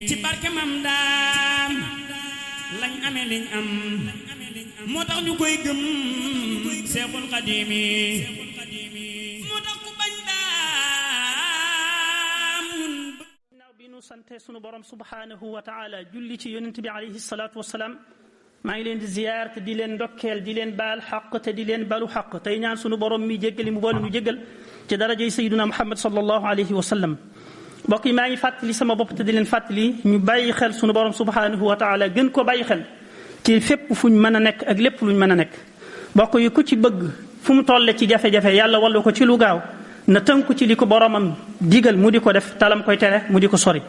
ci barke mam daam lañ amee liñ am moo tax ñu koy gëm Seexul Xadiimi moo tax ku bañ daam ñun naaw bi nu sante sunu borom subhanahu wa taala julli ci yonent bi alayhi salaatu wasalaam maa ngi leen di ziyaar te di leen ndokkeel di leen baal xaq te di leen balu xaq tey ñaan sunu borom mi jéggali mu boole ñu jéggal ci darajay sayyiduna Muhammad sallallahu alayhi wa sallam mbokk yi maa ngi fàttali sama bopp te di leen fàttali ñu bàyyi xel sunu borom subhanahu wa taala gën ko bàyyi xel ci fépp fuñ mën a nekk ak lépp luñ mën a nekk mbokk yi ku ci bëgg fu mu tolle ci jafe-jafe yàlla wallu ko ci lu gaaw na tënku ci li ko boromam digal mu di ko def talam koy tere mu di ko sori.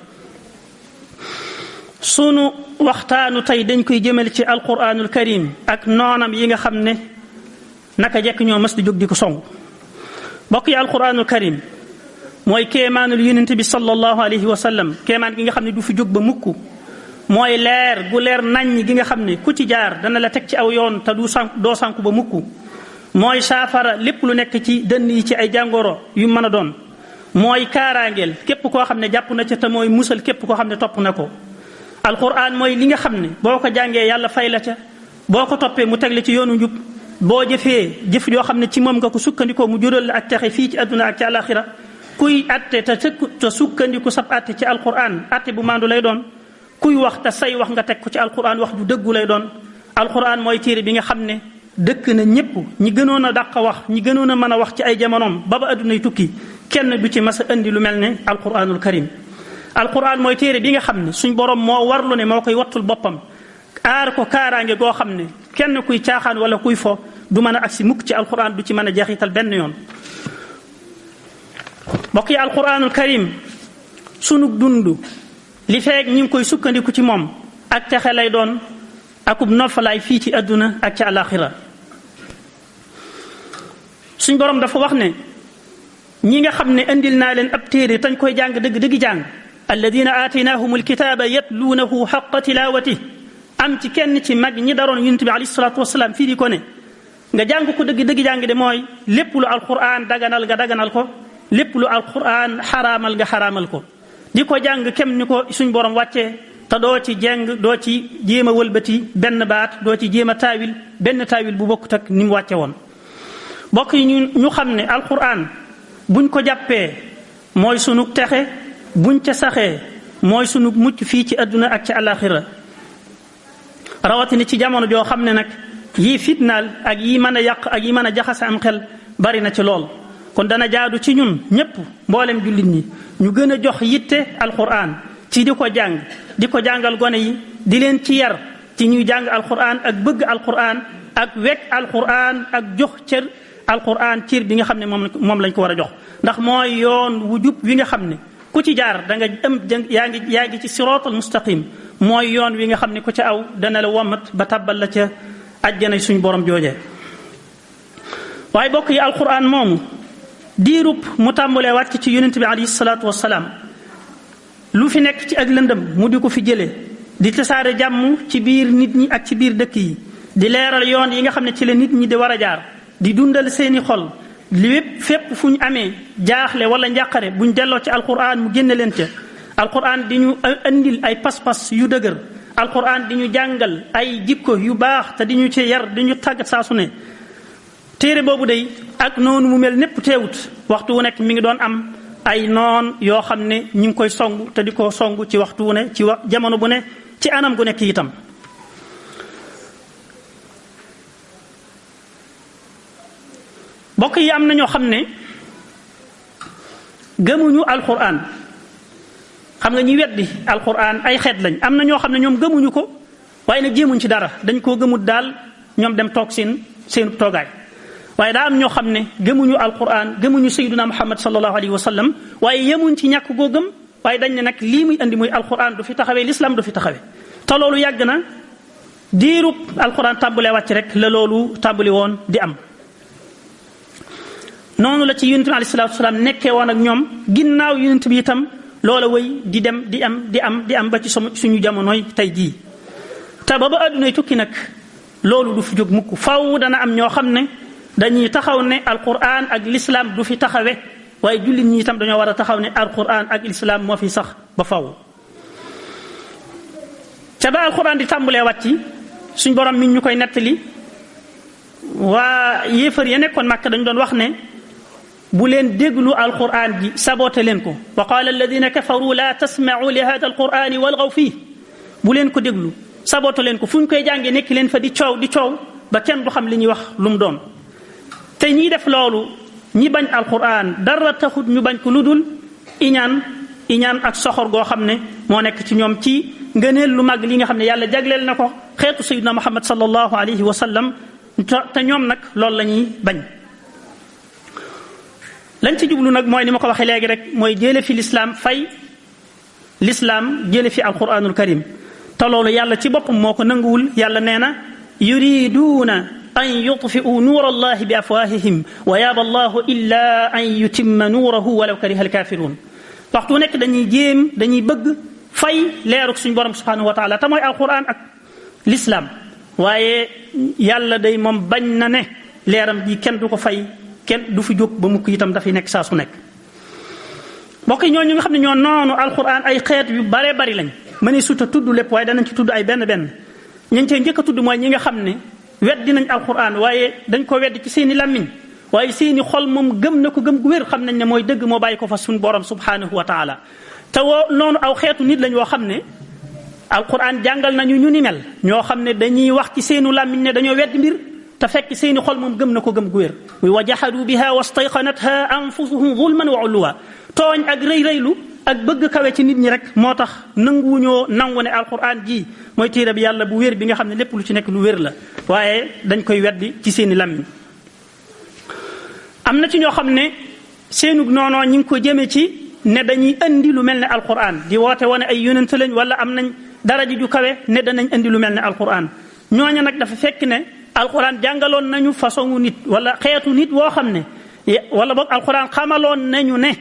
sunu waxtaanu tey dañ koy jëmale ci alquranul karim ak noonam yi nga xam ne naka jekk ñoo mas di jóg di ko song mbokk yi alquranul karim mooy kéemaanul yonent bi sallallahu alayhi wa sallam kéemaan gi nga xam ne du fi jóg ba mukk mooy leer gu leer naññ gi nga xam ne ku ci jaar dana la teg ci aw yoon te doo sànku ba mukk mooy saafara lépp lu nekk ci dënn yi ci ay jàngoro yu mën a doon mooy kaaraangeel képp koo xam ne jàpp na ca te mooy musal képp koo xam ne topp na ko alquran mooy li nga xam ne boo ko jàngee yàlla fay la ca boo ko toppee mu teg la ci yoonu njub boo jëfee jëf yoo xam ne ci moom nga ko sukkandikoo mu jural la ak texe fii ci àdduna ak ci àlaxira kuy atte te sukkandiku sab atte ci alquran atte bu maandu lay doon kuy wax te say wax nga teg ko ci alquran wax ju dëggu lay doon alquran mooy téere bi nga xam ne dëkk na ñépp ñi gënoon a dàq wax ñi gënoon a mën a wax ci ay jamonoom ba addunay tukki kenn du ci mas a indi lu mel ne alquranul karim alquran mooy téere bi nga xam ne suñ borom moo warlu ne moo koy wattul boppam aar ko kaaraange goo xam ne kenn kuy caaxaan wala kuy fo du mën a agsi mukk ci alquran du ci mën a jeexital benn yoon mbokk yi alquranul karim sunu dund li feeg ñi ngi koy sukkandiku ci moom ak texe lay doon akub nofalaay fii ci àdduna ak ci àlaxira suñ borom dafa wax ne ñi nga xam ne indil naa leen ab téere tañ koy jàng dëgg jàng alladina aataynahum alkitaba yatluunahu xaqa tilawati am ci kenn ci mag ñi daroon yonent bi alayhi salaatu wasalaam fii di ko ne nga jàng ko dëgg jàng de mooy lépp lu alquran daganal nga daganal ko lépp lu alquran xaraamal nga xaraamal ko di ko jàng kem ni ko suñ borom wàccee te doo ci jeng doo ci jéem a wëlbati benn baat doo ci jéem a taawil benn taawil bu bokkut ak ni mu wàcce woon bokk yi ñu xam ne alquran buñ ko jàppee mooy sunu texe buñ ca saxee mooy sunu mucc fii ci àdduna ak ci àlaxira rawatina ci jamono joo xam ne nag yii fitnaal ak yi mën a yàq ak yi mën a jaxase am xel bari na ci lool kon dana jaadu ci ñun ñépp mboolem jullit ñi ñu gën a jox yitte alquran ci di ko jàng di ko jàngal gone yi di leen ci yar ci ñuy jàng alquran ak bëgg alquran ak wekk alquran ak jox cër alquran cër bi nga xam ne moom lañ ko war a jox ndax mooy yoon wu jub wi nga xam ne ku ci jaar da nga yaa ngi ci siraatal mustaqim mooy yoon wi nga xam ne ku ca aw dana la womat ba tabbal la ca ajjana suñ borom joojee waaye bokk yi alquran moomu diirub mu tàmbalee wàcc ci yonent bi alayhi salaatu wasalaam lu fi nekk ci ak lëndëm mu di ko fi jëlee di tasaare jàmm ci biir nit ñi ak ci biir dëkk yi di leeral yoon yi nga xam ne ci la nit ñi di war a jaar di dundal seeni xol lépp fépp fu ñu amee jaaxle wala njàqare buñ delloo ci alquran mu génne leen ca alquran di ñu andil ay pas-pas yu dëgër alquran di ñu jàngal ay jikko yu baax te di ñu ci yar di ñu tàggat saa su ne téere boobu day ak noonu mu mel népp teewut waxtu wu nekk mi ngi doon am ay noon yoo xam ne ñu ngi koy song te di ko song ci waxtu wu ne ci jamono bu ne ci anam gu nekk itam mbokk yi am na ñoo xam ne gëmuñu alquran xam nga ñi weddi alquran ay xeet lañ am na ñoo xam ne ñoom gëmuñu ko waaye nag jéemuñ ci dara dañ koo gëmut daal ñoom dem toog seen toogaay waaye daa am ñoo xam ne gëmuñu alquran gëmuñu sayyiduna Muhammad sallallahu alayhi wa sallam waaye yemuñ ci ñàkk goo gëm waaye dañ ne nag lii muy andi muy alquran du fi taxawee l'islam du fi taxawee te loolu yàgg na diirub alquran tàmbalee wàcc rek la loolu tàmbali woon di am noonu la ci yonent bi alayhi salaatu wasalaam nekkee woon ak ñoom ginnaaw yonent bi itam loola wëy di dem di am ba ci suñu jamonoy tey jii te ba addunay tukki nag loolu du fi jóg mukk faw dana am ñoo xam ne dañuy taxaw ne alquran ak l'islam du fi taxawe waaye jullit ñi itam dañoo war a taxaw ne alquran ak l'islam moo fi sax ba faw ca ba alquran di tàmbulee wàcc suñ borom mi ñu koy nettali waa yéefar ya nekkoon Makka dañu doon wax ne bu leen déglu alquran ji saboté leen ko wa qaala alladina kafaru la tasma'u li hada alqurani walghaw fii bu leen ko déglu saboté leen ko fu ñu koy jàngee nekk leen fa di coow ba kenn du xam li ñuy wax lu mu doon te ñiy def loolu ñi bañ alquran dara taxut ñu bañ ko lu dul iñaan ak soxor goo xam ne moo nekk ci ñoom ci ngëneel lu mag li nga xam ne yàlla jagleel na ko xeetu sayyidina Muhammad sallallahu alayhi wa sallam te ñoom nag loolu la ñuy bañ. lañ ci jublu nag mooy ni ma ko waxee léegi rek mooy jële fi lislaam fay lislaam jële fi alquranul karim te loolu yàlla ci boppam moo ko nanguwul yàlla nee na yuriduuna an yutfi'u nuura allahi bi afwahihim wa yaaba allahu illa an yutimma nuurahu walaw kariha alkaafiruun waxtu nekk dañuy bëgg fay leeruk suñu borom subhanahu wa taala te mooy alquran ak lislaam waaye yàlla day moom bañ na ne leeram ji kenn du ko fay kenn du fi jóg ba mukk itam dafay nekk saa su nekk mbokk yi ñooñu nga xam ne ñoo noonu alquran ay xeet yu bare bari lañ mënee suta tudd lépp waaye danañ ci tudd ay benn ñañ cee njëkk a tudd mooy ñi nga xam ne weddi nañ alquran waaye dañ ko weddi ci seeni làmmiñ waaye seeni xol moom gëm na ko gëm gu wér xam nañ ne mooy dëgg moo bàyyi ko fa suñu borom subhanahu wa taala te noonu aw xeetu nit lañ woo xam ne alquran jàngal nañu ñu ni mel ñoo xam ne dañuy wax ci seenu làmmiñ ne dañoo weddi mbir te fekk seeni xol moom gëm na ko gëm gu wér muy wa jahadu biha wastayqanatha anfusuhum zulman wa uluwa tooñ ak rëy-rëylu ak bëgg kawe ci nit ñi rek moo tax nangu ne alquran ji mooy téere bi yàlla bu wér bi nga xam ne lépp lu ci nekk lu wér la waaye dañ koy weddi ci seeni làmmiñ am na ci ñoo xam ne seenug noonoo ñi ngi ko jëme ci ne dañuy indi lu mel ne alquran di woote wane ay yonent lañ wala am nañ daraja ju kawe ne danañ indi lu mel ne alquran ñooña nag dafa fekk ne alquran jàngaloon nañu façon nit wala xeetu nit woo xam ne wala boog alquran xamaloon nañu ne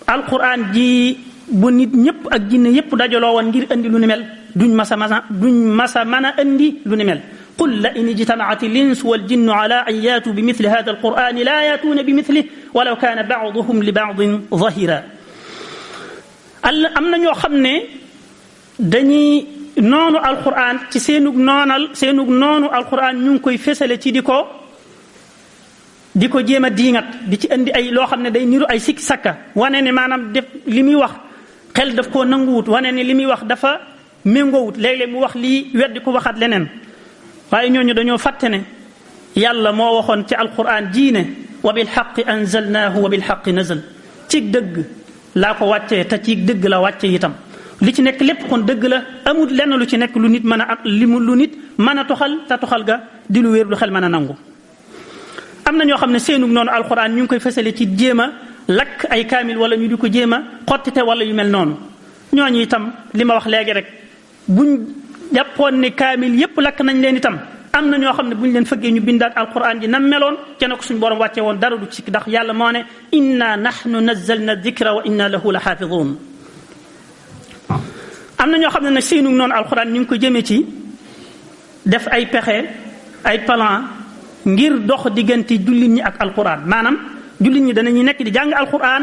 alquran ji bu nit ñëpp ak jinne yëpp dajaloo woon ngir indi lu ni mel duñ masa mën a indi lu ni mel qul la in ijtamaat al-insu wal jinnu ala an yaatu bi mithli hada alqurani la yaatuuna bi mithlihi walaw kaana ba'duhum li ba'din zahira am na ñoo xam ne dañuy noonu alquran ci seenug noonu alquran ñu ngi koy fésale ci di ko jéem a diingat di ci indi ay loo xam ne day niru ay sikki sakka wane ne maanaam def li muy wax xel daf koo nanguwut wane ne li muy wax dafa méngoowut léeg-léeg mu wax lii weddi ko waxaat leneen waaye ñooñu dañoo fàtte ne yàlla moo waxoon ci alquran jii ne wa bil haqqi anzalnaahu wa bil haqqi nazal ci dëgg laa ko wàccee te ci dëgg la wàcce itam li ci nekk lépp kon dëgg la amul lenn lu ci nekk lu nit mën a lu nit mën a toxal te toxal ga di lu wéer lu xel mën a nangu am na ñoo xam ne seenug noonu alquran ñu ngi koy fësale ci jéem a lakk ay kaamil wala ñu di ko jéem a xottite wala yu mel noonu ñooñu itam li ma wax léegi rek buñ jàppoon ne kaamil yépp lakk nañ leen itam am na ñoo xam ne buñ leen fëggee ñu bindaat alquran ji nam meloon ca na ko suñu borom wàcce woon dara du ci ndax yàlla moo ne inna nahnu nazzalna dhikra wa inna lahu la xaafidun am na ñoo xam ne nag seenug noonu alquran ñu ngi ko jëmee ci def ay pexe ay plan ngir dox diggante jullit ñi ak alquran maanaam jullit ñi danañu nekk di jàng alquran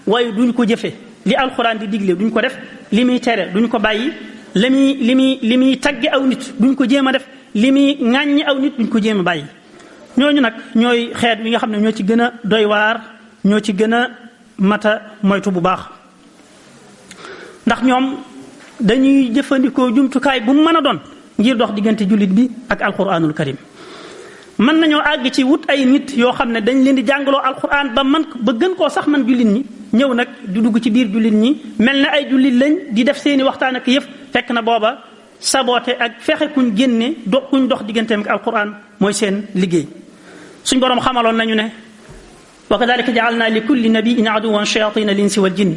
waaye duñ ko jëfe li alquran di digle duñ ko def li muy tere duñ ko bàyyi li muy tagge aw nit duñ ko jéem a def li muy ŋàññi aw nit duñ ko jéem a bàyyi ñooñu nag ñooy xeet wi nga xam ne ñoo ci gën a doy waar ñoo ci gën a mata moytu bu baax ndax ñoom dañuy jëfandikoo jumtukaay bu mu mën a doon ngir dox diggante jullit bi ak alquranul karim mën nañoo àgg ci wut ay nit yoo xam ne dañ leen di jàngaloo alquran ba gën koo sax man jullit ñi ñëw nag di dugg ci biir jullit ñi mel na ay jullit lañ di def seeni waxtaan ak yëf fekk na booba saboote ak fexe kuñ génne kuñ dox digganteem ak alquran mooy seen liggéey suñ boroom xamaloon nañu ne wa kadalika ja'alna li kulli nabiyyin aduwwan shayatin al insi wal jinn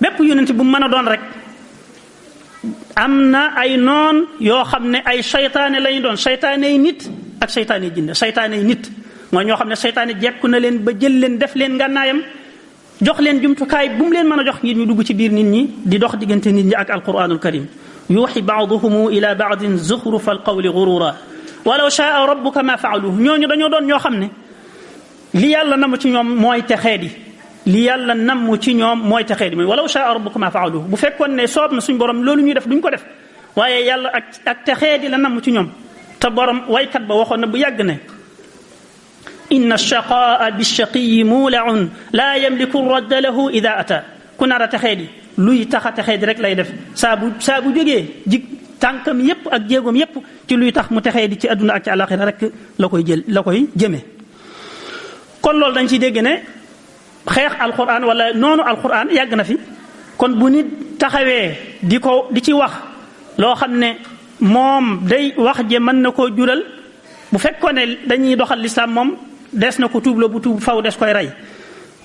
bépp yonent bu mën a doon rek am na ay noon yoo xam ne ay saytaane lañu doon saytaane yi nit ak saytaane yi jinne saytaane yi nit mooy ñoo xam ne saytaane jekku na leen ba jël leen def leen ngànnaayam jox leen jumtukaay bu mu leen mën a jox ngir ñu dugg ci biir nit ñi di dox diggante nit ñi ak alquranul karim yuuxi ba'duhum ila ba'din zuxrufa alqawli gurura walaw shaa rabbuka ma faaluhu ñooñu dañoo doon ñoo xam ne li yàlla na ma ci ñoom mooy texee di li yàlla namm ci ñoom mooy texee di mooy walaw shaa rabbuka ma faaluhu bu fekkoon ne soob na suñ borom loolu ñuy def duñ ko def waaye yàlla ak texee di la namm ci ñoom te borom waykat ba waxoon na bu yàgg ne inna shaqaa bishaqiyi muulaun laa yamliku radda lahu ida ata ku nar a texee di luy tax a texee di rek lay def saa bu jógee jig tànkam yépp ak jéegoom yépp ci luy tax mu texee di ci àdduna ak ci àlaxira rek la koy jëmee kon loolu dañ ciy dégg ne xeex alquran wala noonu alquran yàgg na fi kon bu nit taxawee di ci wax loo xam ne moom day wax je mën na koo jural bu fekkoon ne dañuy doxal lislaam moom des na ko tuubloo bu tuub faw des koy rey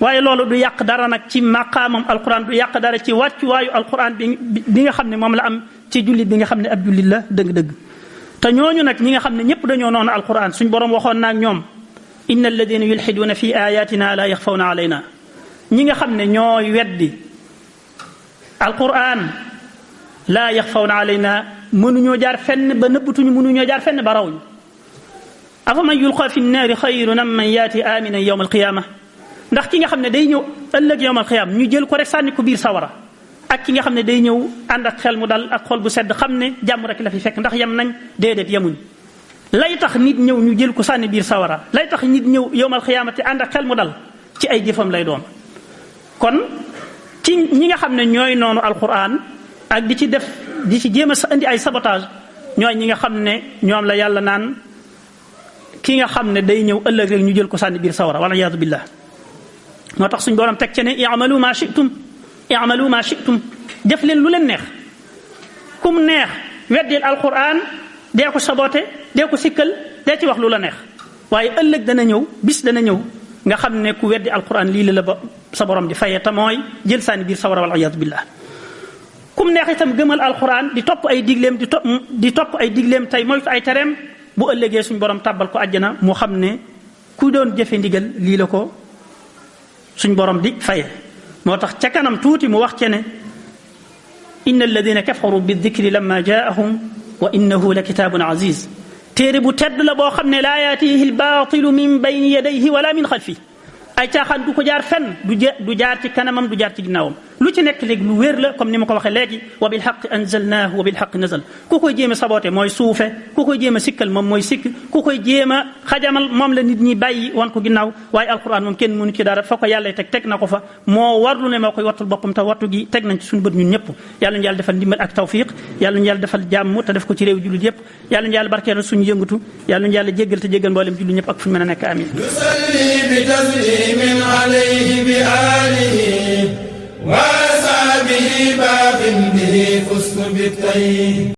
waaye loolu du yàq dara nag ci maqaamam alquran du yàq dara ci wàccuwaayu alquran bi nga xam ne moom la am ci jullit bi nga xam ne ab jullit la dëgg-dëgg te ñooñu nag ñi nga xam ne ñëpp dañoo noonu alquran suñ borom waxoon naag ñoom inna alladina yulxiduuna fi ayatina la yaxfawna alayna ñi nga xam ne ñooy weddi alquran la yaxfawna alayna mënuñoo jaar fenn ba nëbbatuñu mënuñoo jaar fenn ba rawñu afa man yulqa fi nnaari xayrun am man yaati aminan yawma alqiyama ndax ki nga xam ne day ñëw ëllëg yawma alqiyama ñu jël ko rek sànni ko biir sawara ak ki nga xam ne day ñëw ànd ak xel mu dal ak xol bu sedd xam ne jàmm rek la fi fekk ndax yem nañ déedéet yemuñ lay tax nit ñëw ñu jël ko sànni biir sawara lay tax nit ñëw yawmal xiyaamati ànd ak xel mu dal ci ay jëfam lay doon kon ci ñi nga xam ne ñooy noonu alquran ak di ci jéem a indi ay sabotage ñooy ñi nga xam ne ñoom la yàlla naan ki nga xam ne day ñëw ëllëg rek ñu jël ko sànni biir sawara wala iyaadu billah moo tax suñ borom teg ci ne i'malu ma shi'tum def leen lu leen neex kum neex weddil alquran dee ko saboté dee ko sikkal dee ci wax lu la neex waaye ëllëg dana ñëw bis dana ñëw nga xam ne ku weddi alquran lii la ba sa borom di fayee te mooy jël sànni biir sawara wal iyaadu billah kum neex itam gëmal alquran di topp ay digleem di topp ay digleem tey moytu ay tereem bu ëllëgee suñ borom tàbbal ko àjjana mu xam ne ku doon jëfe ndigal lii la ko suñ borom di fayee moo tax ca kanam tuuti mu wax ci ne inna alladina kafaru bi dikri lamma jaahum wa innahu la kitaabun aziz téere bu tedd la boo xam ne laa yaatihi albaatilu min bayni yadayhi wala min xalfi ay caaxaan du ko jaar fenn du jaar ci kanamam du jaar ci ginnaawam lu ci nekk léegi lu wér la comme ni ma ko waxee léegi wa bil xaqi anzalnaahu wa bil xaqi nazal ku koy jéem a saboote mooy suufe ku koy jéem a sikkal moom mooy sikk ku koy jéem a xajamal moom la nit ñi bàyyi wan ko ginnaaw waaye alquran moom kenn mënu ci dara fa ko yàlla teg na ko fa moo warlu ne moo koy wattul boppam te wattu gi teg nañ ci suñu bët ñun ñëpp yàlla ñu yàlla defal ndimbal ak tawfiq yàlla ñu yàlla defal jàmm te def ko ci réew jullit yëpp yàlla ñu yàlla barkeelal suñu yëngatu yàlla ñu yàlla jéggal te jéggal mboolem jullit ñëpp ak fu ñu mën a nekk amin وأصحابه باق به فزت بالتي